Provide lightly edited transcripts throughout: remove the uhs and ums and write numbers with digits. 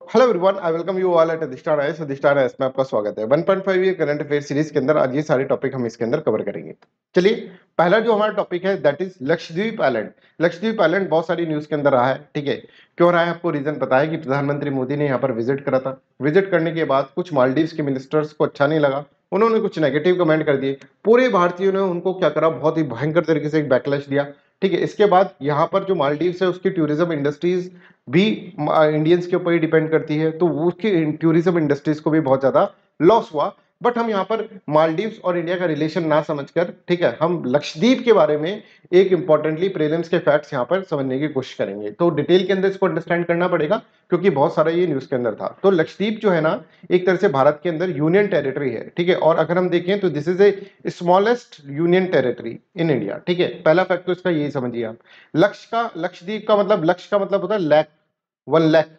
Hello everyone, I welcome you all at अधिष्ठान IAS. अधिष्ठान IAS में आपका स्वागत है। 1.5 ये करंट अफेयर सीरीज के अंदर आज ये सारे टॉपिक हम इसके अंदर कवर करेंगे। चलिए, पहला जो हमारा टॉपिक है that is Lakshadweep island. Lakshadweep island बहुत सारी न्यूज के अंदर रहा है, ठीक है। क्यों रहा है आपको रीजन पता है कि प्रधानमंत्री मोदी ने यहाँ पर विजिट करा था। विजिट करने के बाद कुछ मालदीव्स के मिनिस्टर्स को अच्छा नहीं लगा, उन्होंने कुछ नेगेटिव कमेंट कर दिए। पूरे भारतीयों ने उनको क्या करा, बहुत ही भयंकर तरीके से एक बैकलैश दिया, ठीक है। इसके बाद यहाँ पर जो मालदीव्स है उसकी टूरिज्म इंडस्ट्रीज भी इंडियंस के ऊपर ही डिपेंड करती है, तो वो उसकी टूरिज्म इंडस्ट्रीज को भी बहुत ज्यादा लॉस हुआ। बट हम यहाँ पर मालदीव्स और इंडिया का रिलेशन ना समझकर, ठीक है, हम लक्षद्वीप के बारे में एक इंपॉर्टेंटली प्रीलिम्स के फैक्ट्स यहाँ पर समझने की कोशिश करेंगे। तो डिटेल के अंदर इसको अंडरस्टैंड करना पड़ेगा क्योंकि बहुत सारा ये न्यूज के अंदर था। तो लक्षद्वीप जो है ना, एक तरह से भारत के अंदर यूनियन टेरिटरी है, ठीक है। और अगर हम देखें तो this is a smallest union territory in India, ठीक है। पहला फैक्ट तो इसका यही समझिए आप। लक्षद्वीप का मतलब, लक्ष्य का मतलब होता है लैक, 1 लाख,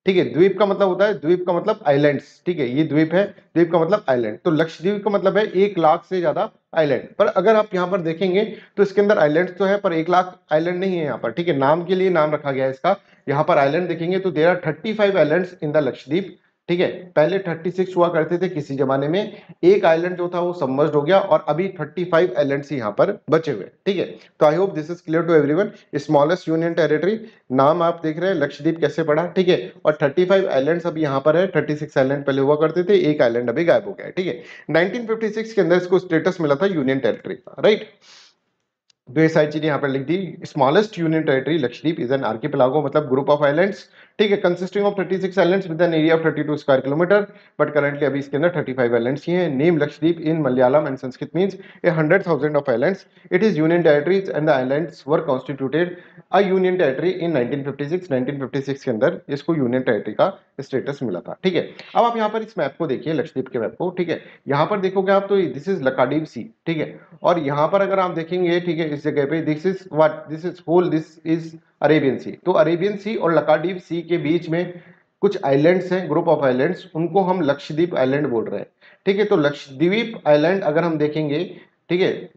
ठीक है। द्वीप का मतलब होता है, द्वीप का मतलब आइलैंड्स, ठीक है। ये द्वीप है, द्वीप का मतलब आइलैंड। तो लक्षद्वीप का मतलब है 1 लाख से ज्यादा आइलैंड। पर अगर आप यहाँ पर देखेंगे तो इसके अंदर आइलैंड्स तो है पर 1 लाख आइलैंड नहीं है यहाँ पर, ठीक है। नाम के लिए नाम रखा गया है इसका। यहाँ पर आइलैंड देखेंगे तो there are 35 islands in the Lakshadweep, ठीक है। पहले 36 हुआ करते थे किसी जमाने में, एक आइलैंड जो था वो सबमर्ज्ड हो गया और अभी 35 आइलैंड्स यहाँ पर बचे हुए, ठीक है। तो I hope this is clear to everyone. Smallest union territory, नाम आप देख रहे हैं लक्षद्वीप कैसे पड़ा, ठीक है। और 35 आइलैंड्स अभी यहाँ पर है, 36 आइलैंड पहले हुआ करते थे, एक आइलैंड अभी गायब हो गया है, ठीक है। 1956 के अंदर इसको स्टेटस मिला था यूनियन टेरिटरी का, राइट। तो ये सारी चीजें यहाँ पर लिख दी। Smallest union territory Lakshadweep is an archipelago, मतलब ग्रुप ऑफ आइलैंड्स, ठीक है, consisting of 36 islands with an area of 32 square kilometre. But currently अभी इसके अंदर 35 आइलैंड्स ही हैं। Name Lakshadweep in Malayalam and Sanskrit means a 100,000 of islands. It is union territories and the islands were constituted a union territory in 1956। 1956 के अंदर इसको union territory का status मिला था, ठीक है। अब आप यहाँ पर इस मैप को देखिए, लक्षद्वीप के मैप को, ठीक है। यहाँ पर देखोगे आप तो दिस इज लकाडीव सी, ठीक है। और यहाँ पर अगर आप देखेंगे, ठीक है, इस जगह पे this is what, this is whole, this is Arabian sea. तो अरेबियन सी और लकाडीव सी के बीच में कुछ आइलैंड्स हैं, ग्रुप ऑफ आइलैंड्स, उनको हम लक्षद्वीप आइलैंड बोल रहे हैं, ठीक है। तो लक्षद्वीप आइलैंड अगर हम देखेंगे, ठीक है,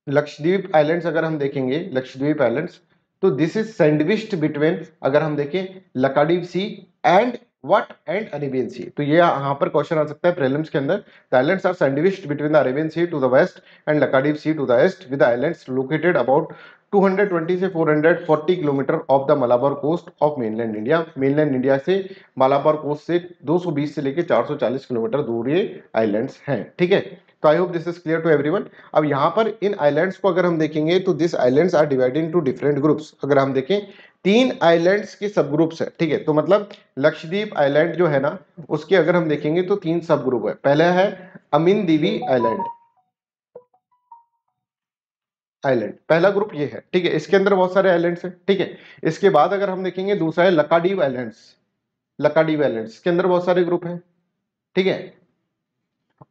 लक्षद्वीप आइलैंड्स अगर हम देखेंगे, लक्षद्वीप आइलैंड्स, तो दिस इज सैंडविच्ड बिटवीन, अगर हम देखें, लकाडीव सी and what, and Arabian sea. तो ये यहाँ पर क्वेश्चन आ सकता है प्रीलिम्स के अंदर। The islands are sandwiched between the Arabian sea to the west and Laccadive sea to the east, with islands located about 220 से 440 kilometre off the Malabar coast of mainland India. Mainland India से Malabar coast से 220 से लेकर 440 kilometre दूर ये islands हैं, ठीक है। तो I hope this is clear to everyone. अब यहाँ पर इन आइलैंड्स को अगर हम देखेंगे तो this islands are divided into different groups. अगर हम देखें 3 आइलैंड्स के सब ग्रुप्स है, ठीक है। तो मतलब लक्षद्वीप आइलैंड जो है ना, उसके अगर हम देखेंगे तो 3 सब ग्रुप है। पहला है अमीन दीवी आइलैंड, आइलैंड पहला ग्रुप ये है, ठीक है। इसके अंदर बहुत सारे आइलैंड्स हैं, ठीक है। इसके बाद अगर हम देखेंगे दूसरा है लकाडीव आइलैंड्स। लकाडीव आइलैंड्स के अंदर बहुत सारे ग्रुप हैं, ठीक है।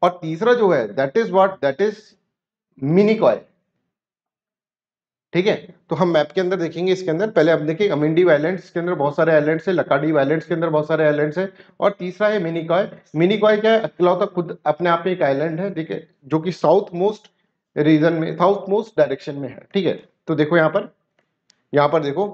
और तीसरा जो है that is what, that is Minicoy, ठीक है। तो हम मैप के अंदर देखेंगे, इसके अंदर पहले आप देखिए अमिंडीव आइलैंड्स के अंदर बहुत सारे आइलैंड्स है, लकाडीव आइलैंड्स के अंदर बहुत सारे आइलैंड्स है। और तीसरा है मिनिकॉय। मिनिकॉय क्या है, अकेलौता खुद अपने आप में एक आइलैंड है, ठीक है, जो कि साउथ मोस्ट रीजन में, साउथ मोस्ट डायरेक्शन में है, ठीक है। तो देखो यहाँ पर, यहाँ पर देखो,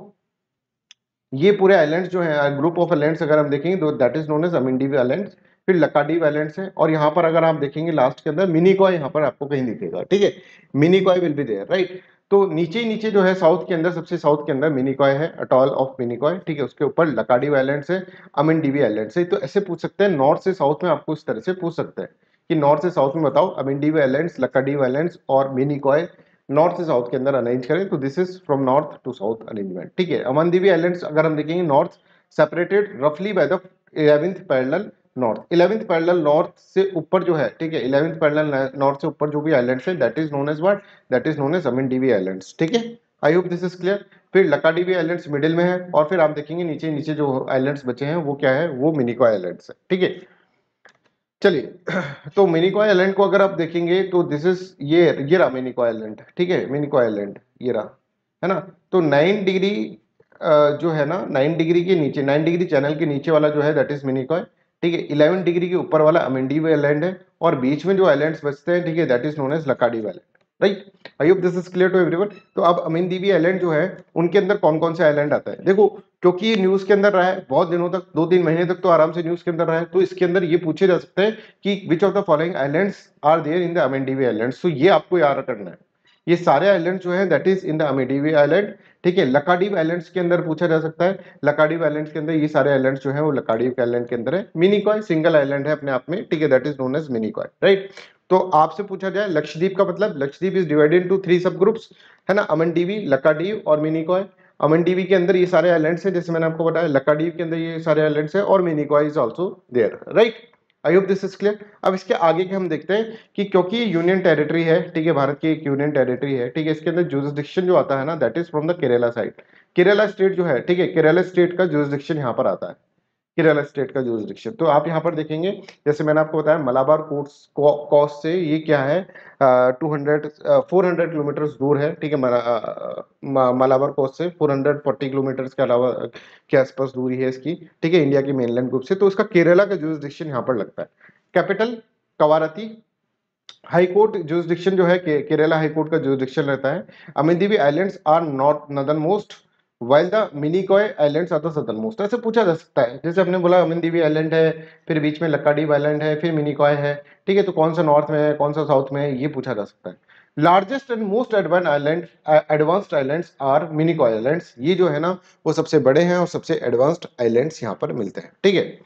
ये पूरे आइलैंड्स जो है, ग्रुप ऑफ आइलैंड्स अगर हम देखेंगे तो that is known as Amindivi islands. फिर लकाडीव आइलैंड्स है, और यहाँ पर अगर आप देखेंगे लास्ट के अंदर मिनिकॉय यहाँ पर आपको कहीं दिखेगा, ठीक है। Minicoy will be there, right. तो नीचे ही नीचे जो है साउथ के अंदर, सबसे साउथ के अंदर मिनिकॉय है, अटॉल ऑफ मिनिकॉय, ठीक है। उसके ऊपर लकाडीव आइलैंड्स है, अमिंडीवी आइलैंड्स है। तो ऐसे पूछ सकते हैं नॉर्थ से साउथ में, आपको इस तरह से पूछ सकते हैं कि नॉर्थ से साउथ में बताओ अमिंडीवी आइलैंड्स, लकाडीव आइलैंड्स और मिनिकॉय, नॉर्थ से साउथ के अंदर अरेंज करें तो this is from north to south arrangement, ठीक है। अमनदीवी आइलैंड्स अगर हम देखेंगे नॉर्थ, सेपरेटेड रफली by the 11th parallel north. 11th parallel north से ऊपर जो है, ठीक है, 11th पैरेलल नॉर्थ से ऊपर जो भी आइलैंड्स है that is known as what, that is known as Amindivi islands, ठीक है। I hope this is clear. फिर लकाडीवी आइलैंड्स मिडिल में है, और फिर आप देखेंगे नीचे नीचे जो आइलैंड्स बचे हैं वो क्या है, वो मिनिकॉय आइलैंड्स है, ठीक है। चलिए, तो मिनिकॉय आइलैंड को अगर आप देखेंगे तो दिस इज ये रहा मिनिकॉय आइलैंड, ठीक है। मिनिकॉय आइलैंड ये रहा, है ना। तो 9 डिग्री जो है ना, 9 डिग्री के नीचे, 9 डिग्री चैनल के नीचे वाला जो है दैट इज मिनिकॉय, ठीक है। 11 डिग्री के ऊपर वाला अमेंडीव आइलैंड है, और बीच में जो आइलैंड्स बचते हैं, ठीक है, that is known as Laccadive island, right. I hope this is clear to everyone. तो अब अमेंडीवी आइलैंड जो है उनके अंदर कौन कौन से आइलैंड आता है, देखो क्योंकि ये न्यूज के अंदर रहा है बहुत दिनों तक, 2-3 महीने तक तो आराम से न्यूज के अंदर रहा है, तो इसके अंदर ये पूछे जा सकते हैं कि which of the following islands are there in the Amindivi islands. तो ये आपको याद करना है, ये सारे आइलैंड जो हैं that is in the Amindivi island. ठीक है, लक्षद्वीप आइलैंड्स के अंदर पूछा जा सकता है, लक्षद्वीप आइलैंड्स के अंदर ये सारे आइलैंड्स जो है वो लक्षद्वीप आइलैंड के अंदर है। मिनिकॉय सिंगल आइलैंड है अपने आप में, ठीक है, that is known as Minicoy, right. तो आपसे पूछा जाए लक्षद्वीप का मतलब, लक्षद्वीप इज डिवाइडेड इनटू 3 सब ग्रुप्स, है ना, अमनदीवी, लक्षद्वीप और मिनिकॉय। अमनदीवी के अंदर ये सारे आइलैंड्स हैं, जैसे मैंने आपको बताया, लक्षद्वीप के अंदर ये सारे आइलैंड्स हैं, और Minicoy is also there, right. I hope this is clear. अब इसके आगे के हम देखते हैं कि क्योंकि ये यूनियन टेरिटरी है, ठीक है, भारत की एक यूनियन टेरिटरी है, ठीक है, इसके अंदर जुरिसडिक्शन जो आता है ना that is from the Kerala side. Kerala state जो है, ठीक है, केरला स्टेट का जुरिसडिक्शन यहाँ पर आता है, केरला स्टेट का जुरिसडिक्शन। तो आप यहाँ पर देखेंगे, जैसे मैंने आपको बताया मलाबार कोर्स कोस्ट से ये क्या है, 400 किलोमीटर दूर है, ठीक है, मलाबार कोस्ट से 440 किलोमीटर के अलावा के आसपास दूरी है इसकी, ठीक है, इंडिया के मेनलैंड ग्रुप से। तो इसका केरला का जुरिसडिक्शन यहाँ पर लगता है। Capital Kavaratti, high court jurisdiction जो है केरला हाई कोर्ट का जुरिसडिक्शन रहता है। Amindivi islands are not northernmost while the Minicoy islands are the southernmost. ऐसे पूछा जा सकता है, जैसे हमने बोला अमिंदीवी आइलैंड है, फिर बीच में लक्षद्वीप आइलैंड है, फिर मिनिकॉय है, ठीक है, तो कौन सा नॉर्थ में है कौन सा साउथ में है, ये पूछा जा सकता है। Largest and most advanced islands are Minicoy islands. ये जो है ना वो सबसे बड़े हैं और सबसे एडवांस्ड आइलैंड्स यहाँ पर मिलते हैं, ठीक है।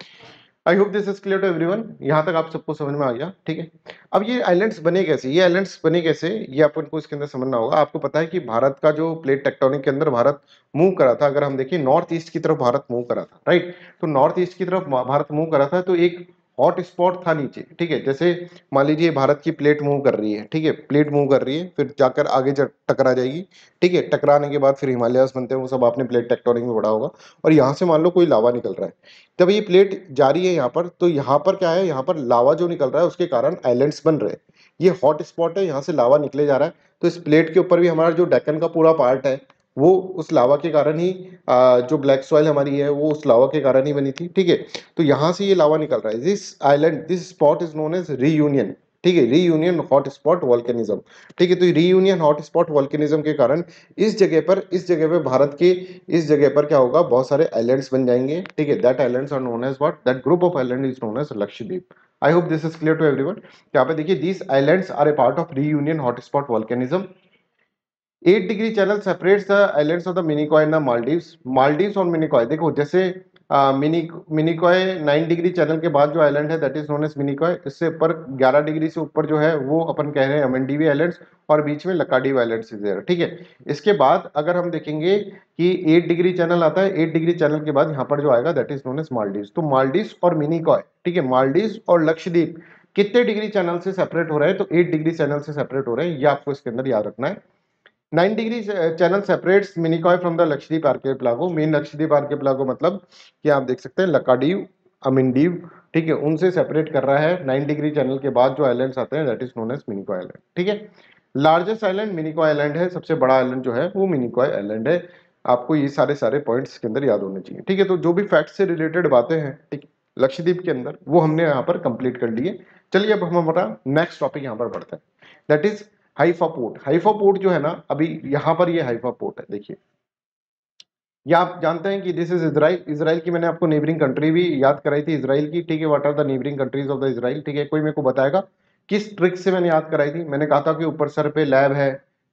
I hope this is clear to everyone, यहाँ तक आप सबको समझ में आ गया, ठीक है। अब ये आइलैंड्स बने कैसे, ये आइलैंड्स बने कैसे, ये अपन को इसके अंदर समझना होगा। आपको पता है कि भारत का जो प्लेट टेक्टोनिक के अंदर भारत मूव करा था, अगर हम देखिए नॉर्थ ईस्ट की तरफ भारत मूव करा था, राइट। तो नॉर्थ ईस्ट की तरफ भारत मूव करा था, तो एक हॉट स्पॉट था नीचे, ठीक है, जैसे मान लीजिए भारत की प्लेट मूव कर रही है, ठीक है, प्लेट मूव कर रही है, फिर जाकर आगे टकरा जाएगी, ठीक है, टकराने के बाद फिर हिमालयास बनते हैं, वो सब आपने प्लेट टेक्टोनिक में पढ़ा होगा। और यहाँ से मान लो कोई लावा निकल रहा है, जब ये प्लेट जा रही है यहाँ पर, तो यहाँ पर क्या है, यहाँ पर लावा जो निकल रहा है उसके कारण आइलैंड्स बन रहे हैं। ये हॉट स्पॉट है, यहाँ से लावा निकले जा रहा है, तो इस प्लेट के ऊपर भी हमारा जो डेक्कन का पूरा पार्ट है वो उस लावा के कारण ही, जो ब्लैक सॉइल हमारी है वो उस लावा के कारण ही बनी थी, ठीक है। तो यहाँ से ये लावा निकल रहा है, this spot is known as Reunion, ठीक है, रीयूनियन हॉट स्पॉट वॉल्केनिज्म, ठीक है। तो रीयूनियन हॉट स्पॉट वॉल्केनिज्म के कारण इस जगह पर भारत के इस जगह पर क्या होगा, बहुत सारे आइलैंड्स बन जाएंगे, ठीक है। That islands are known as what, that group of island is known as Lakshadweep. I hope this is clear to everyone. यहाँ पे देखिए, these islands are a part of Reunion hot spot volcanism. 8 degree channel separates the islands of the Minicoy and the Maldives. Maldives और मिनिकॉय, देखो जैसे Minicoy 9 degree channel के बाद जो island है that is known as Minicoy. इससे ऊपर 11 डिग्री से ऊपर जो है वो अपन कह रहे हैं अमेंडीवी आइलैंड्स, और बीच में लक्षद्वीप आइलैंड्स इज देयर, ठीक है। इसके बाद अगर हम देखेंगे कि 8 डिग्री चैनल आता है, 8 डिग्री चैनल के बाद यहाँ पर जो आएगा that is known as Maldives. तो मालदीव्स और मिनिकॉय, ठीक है, मालदीव्स और लक्षद्वीप कितने डिग्री चैनल से सेपरेट हो रहे हैं, तो 8 डिग्री चैनल से सेपरेट हो रहे हैं, ये आपको इसके अंदर याद रखना है। 9 degree channel separates Minicoy from the Lakshadweep archipelago. Main Lakshadweep archipelago मतलब कि आप देख सकते हैं लक्षद्वीप, अमिंदीव, ठीक है, उनसे सेपरेट कर रहा है। 9 डिग्री चैनल के बाद जो आइलैंड्स आते हैं that is known as Minicoy island, ठीक है। लार्जेस्ट आइलैंड मिनिकॉय आइलैंड है, सबसे बड़ा आइलैंड जो है वो मिनिकॉय आइलैंड है। आपको ये सारे पॉइंट्स के अंदर याद होने चाहिए, ठीक है। तो जो भी फैक्ट से रिलेटेड बातें हैं, ठीक, लक्षद्वीप के अंदर वो हमने यहाँ पर कंप्लीट कर लिए। चलिए अब हम हमारा नेक्स्ट टॉपिक यहाँ पर बढ़ते हैं, that is Haifa port. Haifa port जो है ना, अभी यहाँ पर ये हाइफा पोर्ट है, देखिए ये आप जानते हैं कि दिस इज इजराइल। इजराइल की मैंने आपको नेबरिंग कंट्री भी याद कराई थी इजराइल की, ठीक है, what are the neighbouring countries of the Israel, ठीक है। कोई मेरे को बताएगा किस ट्रिक से मैंने याद कराई थी। मैंने कहा था कि ऊपर सर पे लैब है,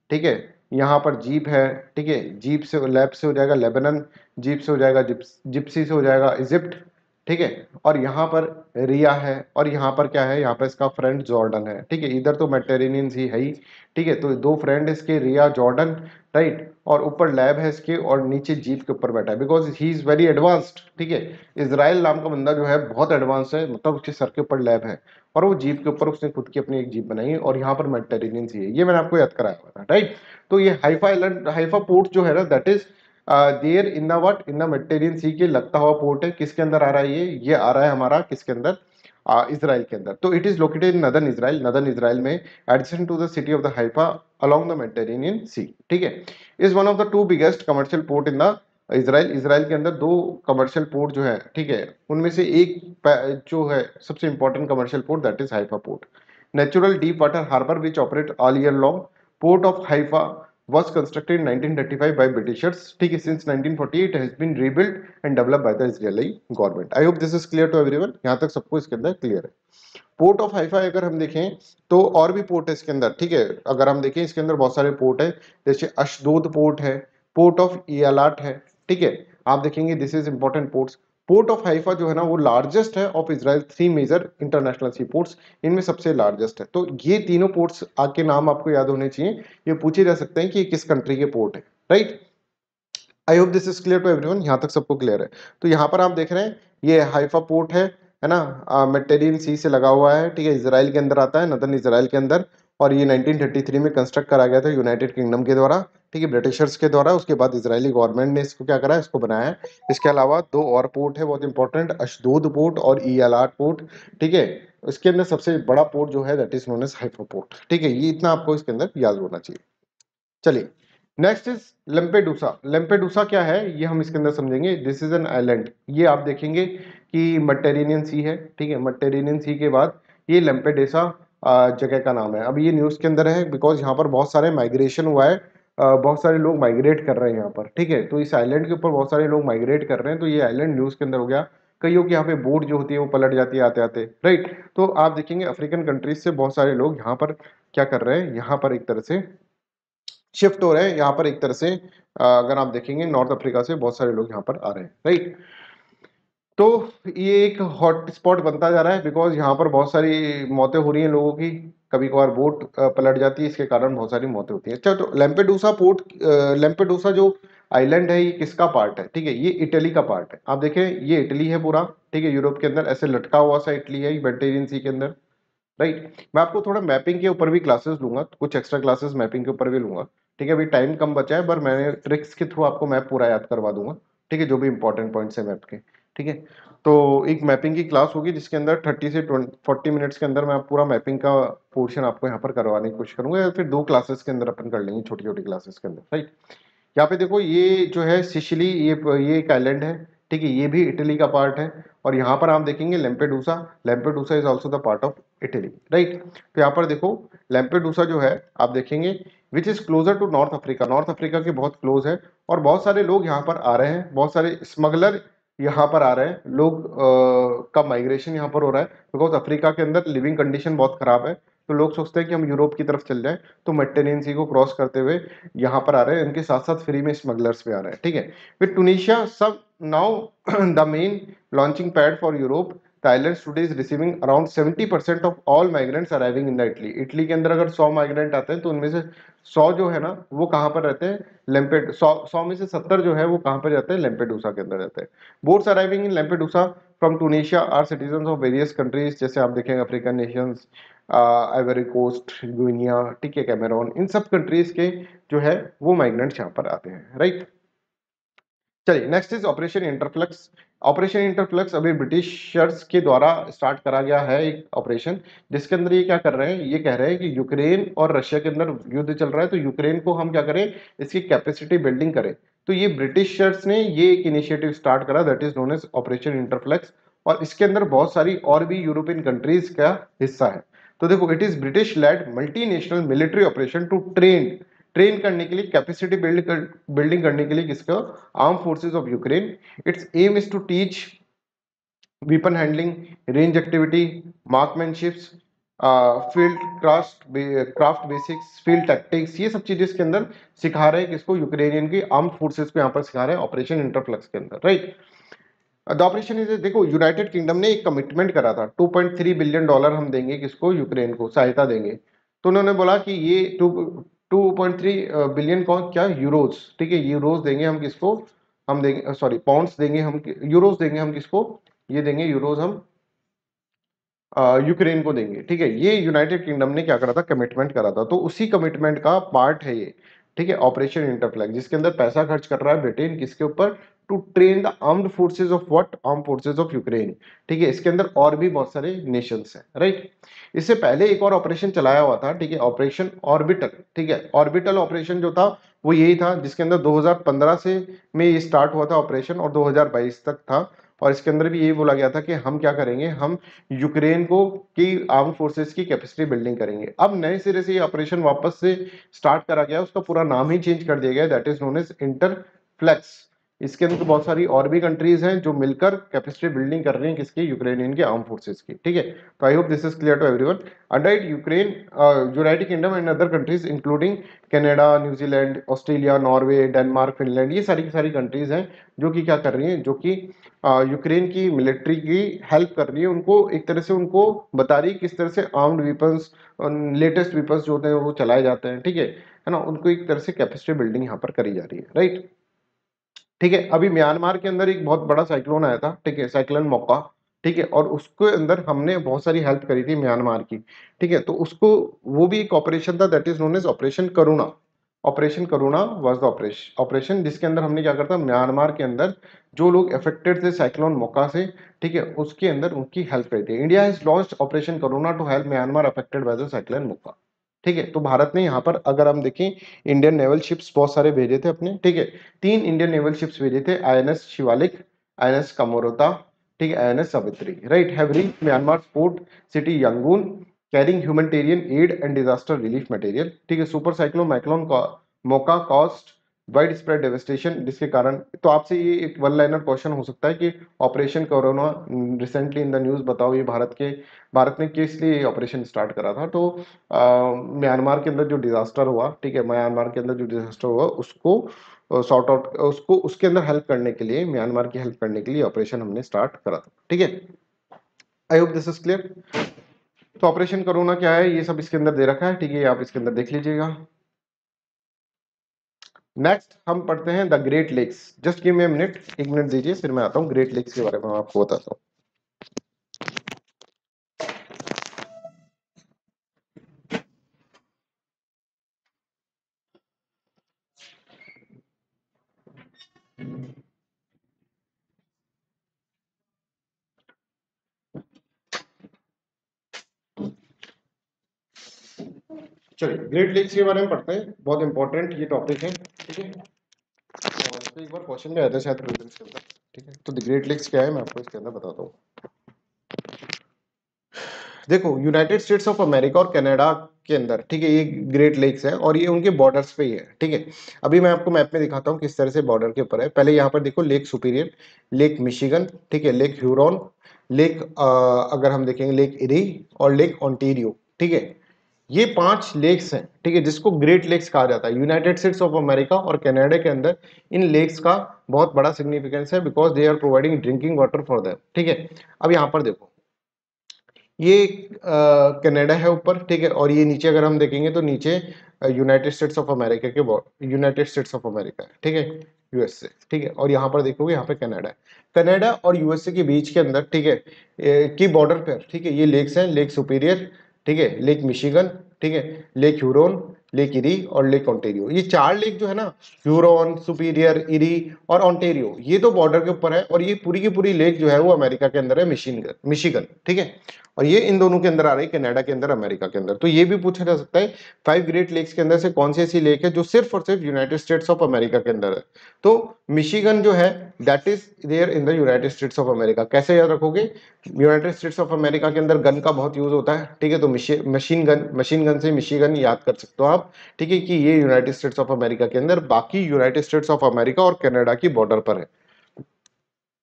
ठीक है, यहाँ पर जीप है, ठीक है, जीप से लैब से हो जाएगा लेबनन, जीप से हो जाएगा जिप्सी से हो जाएगा इजिप्ट, ठीक है, और यहाँ पर रिया है, और यहाँ पर क्या है, यहाँ पर इसका फ्रेंड जॉर्डन है, ठीक है। इधर तो मेडिटेरेनियन ही है ही, ठीक है। तो दो फ्रेंड इसके, रिया जॉर्डन, राइट, और ऊपर लैब है इसके, और नीचे जीप के ऊपर बैठा है, because he is very advanced, ठीक है। इजराइल नाम का बंदा जो है बहुत एडवांस है, मतलब उसके सर के ऊपर लैब है, और वो जीप के ऊपर उसने खुद की अपनी एक जीप बनाई है, और यहाँ पर मेडिटेरेनियन सी है। ये मैंने आपको याद कराया हुआ था, राइट। तो ये हाइफा आइलैंड, हाइफा पोर्ट जो है ना that is there in the what, in the Mediterranean sea के लगता हुआ पोर्ट है। किसके अंदर आ रहा है ये आ रहा है हमारा किसके अंदर, इजराइल के अंदर। तो it is located in northern Israel, northern Israel में, adjacent to the city of the Haifa along the Mediterranean sea, ठीक है। Is one of the 2 biggest commercial port in the Israel. Israel के अंदर 2 commercial port जो है, ठीक है, उनमें से एक जो है सबसे important commercial port that is Haifa port. Natural deep water harbour which operate all year long, port of Haifa was constructed in 1935 by Britishers. ठीक है, since 1948 has been rebuilt and developed by the Israeli government. I hope this is clear to everyone. यहाँ तक सबको इसके अंदर clear है. Port of Haifa अगर हम देखें तो और भी पोर्ट है इसके अंदर. ठीक है, अगर हम देखें इसके अंदर बहुत सारे पोर्ट है, जैसे अशदोद पोर्ट है, पोर्ट ऑफ इयालाट है. ठीक है, आप देखेंगे this is important ports. Port of Haifa जो है ना वो लार्जेस्ट है of Israel 3 major international sea ports, इनमें सबसे लार्जेस्ट है. तो ये तीनों पोर्ट्स आपके नाम आपको याद होने चाहिए. ये पूछे जा सकते हैं कि ये किस कंट्री के पोर्ट है. Right, I hope this is clear to everyone. यहाँ तक सबको क्लियर है. तो यहाँ पर आप देख रहे हैं ये हाइफा पोर्ट है ना, मेडिटेरियन सी से लगा हुआ है. ठीक है, इजराइल के अंदर आता है, नदर्न इजराइल के अंदर. और ये 1933 में कंस्ट्रक्ट करा गया था यूनाइटेड किंगडम के द्वारा. ठीक है, ब्रिटिशर्स के द्वारा. उसके बाद इजरायली गवर्नमेंट ने इसको क्या करा, इसको बनाया है. इसके अलावा दो और पोर्ट है बहुत इंपॉर्टेंट, अशदोद पोर्ट और इयालाट पोर्ट. ठीक है, इसके अंदर सबसे बड़ा पोर्ट जो है that is known as Haifa port. ठीक है, ये इतना आपको इसके अंदर याद होना चाहिए. चलिए, नेक्स्ट इज लैम्पेडूसा. लैम्पेडूसा क्या है ये हम इसके अंदर समझेंगे. This is an island. ये आप देखेंगे कि मेडिटेरेनियन सी है. ठीक है, मेडिटेरेनियन सी के बाद ये लैम्पेडूसा जगह का नाम है. अब ये न्यूज के अंदर है बिकॉज यहाँ पर बहुत सारे माइग्रेशन हुआ है, बहुत सारे लोग माइग्रेट कर रहे हैं यहाँ पर. ठीक है, तो इस आइलैंड के ऊपर बहुत सारे लोग माइग्रेट कर रहे हैं, तो ये आइलैंड न्यूज के अंदर हो गया. कईयों की यहाँ पे बोट जो होती है वो पलट जाती है आते आते. राइट, तो आप देखेंगे अफ्रीकन कंट्रीज से बहुत सारे लोग यहाँ पर क्या कर रहे हैं, यहाँ पर एक तरह से शिफ्ट हो रहे हैं. यहाँ पर एक तरह से अगर आप देखेंगे नॉर्थ अफ्रीका से बहुत सारे लोग यहाँ पर आ रहे हैं. राइट, तो ये एक हॉट स्पॉट बनता जा रहा है बिकॉज यहाँ पर बहुत सारी मौतें हो रही हैं लोगों की. कभी कभार बोट पलट जाती है, इसके कारण बहुत सारी मौतें होती हैं. अच्छा, तो लैम्पेडूसा पोर्ट, लैम्पेडूसा जो आइलैंड है ये किसका पार्ट है. ठीक है, ये इटली का पार्ट है. आप देखें ये इटली है पूरा. ठीक है, यूरोप के अंदर ऐसे लटका हुआ सा इटली है मेडिटेरेनियन सी के अंदर. राइट, मैं आपको थोड़ा मैपिंग के ऊपर भी क्लासेस लूंगा, कुछ एक्स्ट्रा क्लासेस मैपिंग के ऊपर भी लूंगा. ठीक है, अभी टाइम कम बचा है पर मैंने ट्रिक्स के थ्रू आपको मैप पूरा याद करवा दूंगा. ठीक है, जो भी इंपॉर्टेंट पॉइंट्स है मैप के. ठीक है, तो एक मैपिंग की क्लास होगी जिसके अंदर 30 से 40 मिनट्स के अंदर मैं पूरा मैपिंग का पोर्शन आपको यहाँ पर करवाने की कोशिश करूंगा, या फिर 2 क्लासेस के अंदर अपन कर लेंगे, छोटी छोटी क्लासेस के अंदर. राइट, यहाँ पे देखो ये जो है सिसिली, ये एक आइलैंड है. ठीक है, ये भी इटली का पार्ट है. और यहाँ पर आप देखेंगे Lampedusa. Lampedusa is also the part of Italy. Right, तो यहाँ पर देखो लैम्पेडूसा जो है आप देखेंगे which is closer to North Africa. North Africa के बहुत क्लोज है और बहुत सारे लोग यहाँ पर आ रहे हैं, बहुत सारे स्मगलर यहाँ पर आ रहे हैं. लोग का माइग्रेशन यहाँ पर हो रहा है बिकॉज अफ्रीका के अंदर लिविंग कंडीशन बहुत खराब है. तो लोग सोचते हैं कि हम यूरोप की तरफ चल जाएं, तो मेडिटेरेनियन सी को क्रॉस करते हुए यहाँ पर आ रहे हैं. इनके साथ साथ फ्री में स्मगलर्स भी आ रहे हैं. ठीक है, फिर टूनिशिया सब now the main launching pad for Europe. The island today is receiving around 70% of all migrants arriving in the Italy. Italy के अंदर अगर 100 माइग्रेंट आते हैं तो उनमें से 100 जो है ना वो कहाँ पर रहते हैं, 100 में से 70 जो है वो कहाँ पर रहते हैं, लैम्पेडूसा के अंदर रहते हैं. Boats arriving in Lampedusa from Tunisia are citizen of various countries. जैसे आप देखेंगे African nations, Ivory Coast, Guinea, ठीक है, कैमेरोन, इन सब कंट्रीज के जो है वो माइग्रेंट्स यहाँ पर आते हैं. राइट, चलिए नेक्स्ट इज ऑपरेशन इंटरफ्लक्स. ऑपरेशन इंटरफ्लक्स अभी ब्रिटिशर्स के द्वारा स्टार्ट करा गया है एक ऑपरेशन, जिसके अंदर ये क्या कर रहे हैं, ये कह रहे हैं कि यूक्रेन और रशिया के अंदर युद्ध चल रहा है, तो यूक्रेन को हम क्या करें, इसकी कैपेसिटी बिल्डिंग करें. तो ये ब्रिटिशर्स ने ये एक इनिशिएटिव स्टार्ट करा that is known as operation Interflex. और इसके अंदर बहुत सारी और भी यूरोपियन कंट्रीज का हिस्सा है. तो देखो it is British led multinational military operation to train करने के लिए, कैपेसिटी बिल्डिंग करने के लिए किसका, arm forces of Ukraine. Its aim is to teach weapon handling, range activity, marksmanships, field craft basics, field tactics. ये सब चीजें इसके अंदर सिखा रहे हैं किसको, यूक्रेनियन की आर्म फोर्सेस को यहाँ पर सिखा रहे हैं ऑपरेशन इंटरफ्लक्स के अंदर. राइट, द ऑपरेशन इज, देखो यूनाइटेड किंगडम ने एक कमिटमेंट करा था, $2.3 बिलियन हम देंगे किसको, यूक्रेन को सहायता देंगे. तो उन्होंने बोला कि ये 2.3 बिलियन कौन, क्या, यूरोज. ठीक है, यूरोज देंगे हम किसको, हम देंगे, सॉरी पाउंड्स देंगे हम, यूरोज देंगे हम किसको, ये देंगे यूरोज हम यूक्रेन को देंगे. ठीक है, ये यूनाइटेड किंगडम ने क्या करा था, कमिटमेंट करा था. तो उसी कमिटमेंट का पार्ट है ये. ठीक है, ऑपरेशन इंटरफ्लैग, जिसके अंदर पैसा खर्च कर रहा है ब्रिटेन किसके ऊपर, to train the armed forces of what, arm forces of Ukraine. ठीक है, इसके अंदर और भी बहुत सारे नेशंस हैं. राइट, इससे पहले एक और ऑपरेशन चलाया हुआ था. ठीक है, ऑपरेशन ऑर्बिटल. ठीक है, ऑर्बिटल ऑपरेशन जो था वो यही था, जिसके अंदर 2015 से में ये स्टार्ट हुआ था ऑपरेशन और 2022 तक था. और इसके अंदर भी यही बोला गया था कि हम क्या करेंगे, हम यूक्रेन को की आर्म फोर्सेस की कैपेसिटी बिल्डिंग करेंगे। अब नए सिरे से ये ऑपरेशन वापस से स्टार्ट करा गया, उसका पूरा नाम ही चेंज कर दिया गया, दैट इज नोन एज इंटरफ्लेक्स। इसके अंदर बहुत सारी और भी कंट्रीज हैं जो मिलकर कैपेसिटी बिल्डिंग कर रही हैं किसकी, यूक्रेनियन के आर्म फोर्सेस की, ठीक है। तो I hope this is clear to everyone. Under Ukraine, United kingdom and other countries including Canada, New Zealand, Australia, Norway, Denmark, Finland, ये सारी की सारी कंट्रीज हैं जो कि क्या कर रही हैं, जो कि यूक्रेन की मिलिट्री की हेल्प कर रही है, उनको एक तरह से उनको बता रही है किस तरह से आर्म्ड वेपन्स, लेटेस्ट वेपन्स जो होते हैं वो चलाए जाते हैं, ठीक है ना। उनको एक तरह से कैपेसिटी बिल्डिंग यहाँ पर करी जा रही है, राइट, ठीक है। अभी म्यांमार के अंदर एक बहुत बड़ा साइक्लोन आया था, ठीक है, साइक्लोन मोका, ठीक है, और उसके अंदर हमने बहुत सारी हेल्प करी थी म्यांमार की, ठीक है। तो उसको, वो भी एक ऑपरेशन था, that is known as operation Karuna. Operation Karuna was the operation जिसके अंदर हमने क्या करता, म्यांमार के अंदर जो लोग अफेक्टेड थे साइक्लोन मोका से, ठीक है, उसके अंदर उनकी हेल्प करी थी। India has launched operation Karuna to help Myanmar affected by the cyclone Mocha, ठीक है। तो भारत ने यहाँ पर अगर हम देखें, इंडियन नेवल शिप्स बहुत सारे भेजे थे अपने, ठीक है। 3 इंडियन नेवल शिप्स भेजे थे, आईएनएस शिवालिक, आईएनएस कमोरोता, ठीक है, INS Savitri, right, have reached Myanmar port city Yangon carrying humanitarian add and disaster relief material, ठीक है। सुपर साइक्लोन माइक्लोन मोका कॉस्ट वाइड स्प्रेड डेवेस्टेशन, जिसके कारण, तो आपसे ये एक वन लाइनर क्वेश्चन हो सकता है कि operation corona recently in the news, बताओ ये भारत ने किस लिए ऑपरेशन स्टार्ट करा था। तो म्यांमार के अंदर जो डिजास्टर हुआ, ठीक है, म्यांमार के अंदर जो डिजास्टर हुआ उसको सॉर्ट आउट, उसको उसके अंदर हेल्प करने के लिए, म्यांमार की हेल्प करने के लिए ऑपरेशन हमने स्टार्ट करा था, ठीक है। I hope this is clear. तो ऑपरेशन करोना क्या है, ये सब इसके अंदर दे रखा है, ठीक है, आप इसके अंदर देख लीजिएगा। नेक्स्ट हम पढ़ते हैं the great lakes. Just give me a minute, 1 minute दीजिए, फिर मैं आता हूँ ग्रेट लेक्स के बारे में आपको बताता हूँ। चलिए ग्रेट लेक्स के बारे में पढ़ते हैं, बहुत इंपॉर्टेंट ये टॉपिक है, ठीक है। और इस पे एक बार क्वेश्चन भी आया था शायद प्रीलिम्स के अंदर, ठीक है। तो द ग्रेट लेक्स क्या है मैं आपको इसके अंदर बताता हूँ। देखो, यूनाइटेड स्टेट्स ऑफ अमेरिका और कनाडा के अंदर, ठीक है, ये ग्रेट लेक्स है और ये उनके बॉर्डर्स पे ही है, ठीक है। अभी मैं आपको मैप में दिखाता हूँ किस तरह से बॉर्डर के ऊपर है। पहले यहाँ पर देखो, लेक सुपीरियर, लेक मिशिगन, ठीक है, लेक ह्यूरॉन, लेक अगर हम देखेंगे लेक इरी और लेक ओंटारियो, ठीक है। ये 5 लेक्स हैं, ठीक है, जिसको ग्रेट लेक्स कहा जाता है। यूनाइटेड स्टेट्स ऑफ अमेरिका और कनाडा के अंदर इन लेक्स का बहुत बड़ा सिग्निफिकेंस है, because they are providing drinking water for them, ठीक है। अब यहाँ पर देखो, ये कनाडा है ऊपर, ठीक है, और ये नीचे अगर हम देखेंगे तो नीचे यूनाइटेड स्टेट्स ऑफ अमेरिका के यूनाइटेड स्टेट्स ऑफ अमेरिका है, ठीक है, यूएसए, ठीक है। और यहाँ पर देखोगे यहाँ पे कनाडा है। कनाडा और यूएसए के बीच के अंदर, ठीक है, की बॉर्डर पर, ठीक है, ये लेक्स हैं, लेक सुपीरियर, ठीक है, लेक मिशिगन, ठीक है, लेक ह्यूरोन, लेक इरी और लेक ओंटारियो। ये 4 लेक जो है ना, ह्यूरोन, सुपीरियर, इरी और ओंटारियो, ये तो बॉर्डर के ऊपर है, और ये पूरी की पूरी लेक जो है वो अमेरिका के अंदर है, मिशिगन, ठीक है। और ये इन दोनों के अंदर आ रही है, कनाडा के अंदर, अमेरिका के अंदर। तो ये भी पूछा जा सकता है 5 ग्रेट लेक्स के अंदर से कौन सी ऐसी लेक है जो सिर्फ और सिर्फ यूनाइटेड स्टेट्स ऑफ अमेरिका के अंदर है। तो मिशिगन जो है that is there in the United States of America. कैसे याद रखोगे, यूनाइटेड स्टेट्स ऑफ अमेरिका के अंदर गन का बहुत यूज होता है, ठीक है, तो मशीन गन से मिशिगन याद कर सकते हो आप, ठीक है, कि ये यूनाइटेड स्टेट्स ऑफ अमेरिका के अंदर, बाकी यूनाइटेड स्टेट्स ऑफ अमेरिका और कनाडा की बॉर्डर पर है।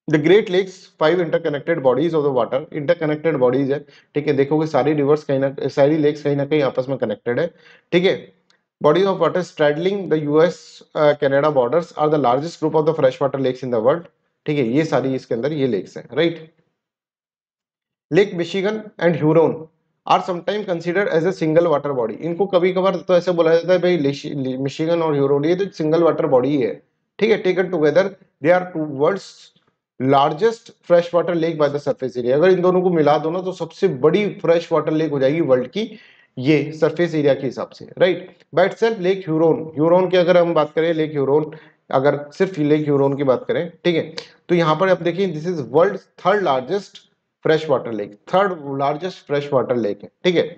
The great lakes 5 interconnected bodies of the water, interconnected bodies है, ठीक है। देखोगे सारी रिवर्स कहीं ना, सारी लेक्स कहीं ना कहीं आपस में कनेक्टेड है, ठीक है। Bodies of water straddling the US Canada borders are the largest group of the fresh water lakes in the world, ठीक है। ये सारी इसके अंदर ये लेक्स हैं, right. Lake Michigan and Huron are sometime considered as a single water body. इनको कभी कभार तो ऐसे बोला जाता है भाई मिशिगन और ह्यूरोन ये तो सिंगल वाटर बॉडी है, ठीक है। Taken together they are two world's largest fresh water lake by the surface area. अगर इन दोनों को मिला दो ना तो सबसे बड़ी फ्रेश वाटर लेक हो जाएगी वर्ल्ड की, ये सरफेस एरिया के हिसाब से, right. By itself lake Huron, Huron की अगर हम बात करें, लेक ह्यूरोन, अगर सिर्फ लेक ह्यूरोन की बात करें, ठीक है, तो यहां पर आप देखिए this is world third largest fresh water lake, third largest fresh water lake है, ठीक है।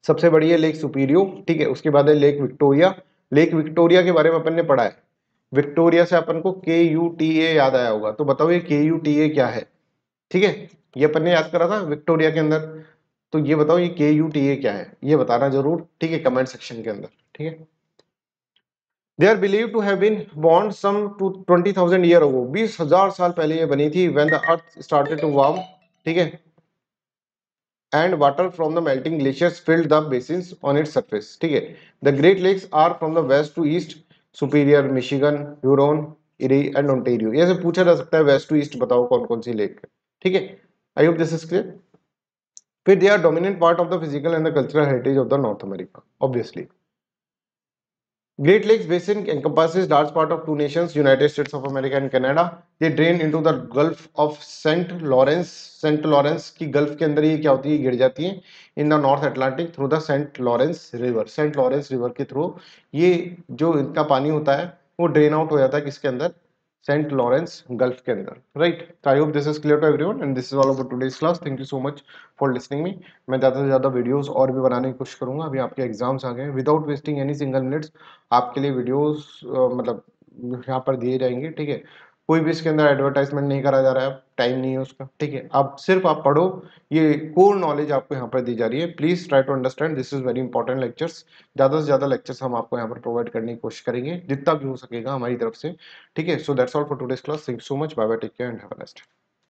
सबसे बड़ी है लेक सुपीरियो, ठीक है, उसके बाद है लेक विक्टोरिया। लेक विक्टोरिया के बारे में अपन ने पढ़ा है, विक्टोरिया से अपन को KUTA याद आया होगा, तो बताओ ये KUTA क्या है। ठीक है, ये अपन ने याद करा था विक्टोरिया के अंदर, तो ये बताओ ये KUTA क्या है, ये बताना जरूर, ठीक है, कमेंट सेक्शन के अंदर। ठीक है, they are believe to have been born some 20,000 year ago, 20,000 साल पहले ये बनी थी, when the earth started to warm. ठीक है, and water from the melting glaciers filled the basins on its surface. ठीक है, the Great Lakes are from the west to east, Superior, Michigan, Huron, Erie and Ontario। ये से पूछा जा सकता है वेस्ट टू ईस्ट बताओ कौन कौन सी लेक है। ठीक है, I hope this is clear. फिर they are dominant part of the physical and the cultural heritage of the North America, obviously. Great Lakes Basin encompasses large part of two nations, United States of America and Canada. They drain into the Gulf of St. Lawrence. Saint Lawrence की gulf के अंदर ये क्या होती है, गिर जाती है in the north Atlantic through the Saint Lawrence river. Saint Lawrence river के थ्रू ये जो इनका पानी होता है वो ड्रेन आउट हो जाता है किसके अंदर, सेंट लॉरेंस गल्फ के अंदर, right. I hope this is clear to everyone and this is all about today's class. Thank you so much for listening me. मैं ज़्यादा से ज़्यादा वीडियोस और भी बनाने की कोशिश करूंगा। अभी आपके एग्जाम्स आ गए, without wasting any single minutes आपके लिए वीडियोस मतलब यहाँ पर दिए जाएंगे। ठीक है, कोई भी इसके अंदर एडवर्टाइजमेंट नहीं करा जा रहा है, टाइम नहीं है उसका। ठीक है, आप सिर्फ आप पढ़ो, ये कोर नॉलेज आपको यहाँ पर दी जा रही है। Please try to understand, this is very important lectures. ज़्यादा से ज़्यादा लेक्चर्स हम आपको यहाँ पर प्रोवाइड करने की कोशिश करेंगे जितना भी हो सकेगा हमारी तरफ से। ठीक है, so that's all for today's class. Thank you so much, bye bye, take care and have a nice day.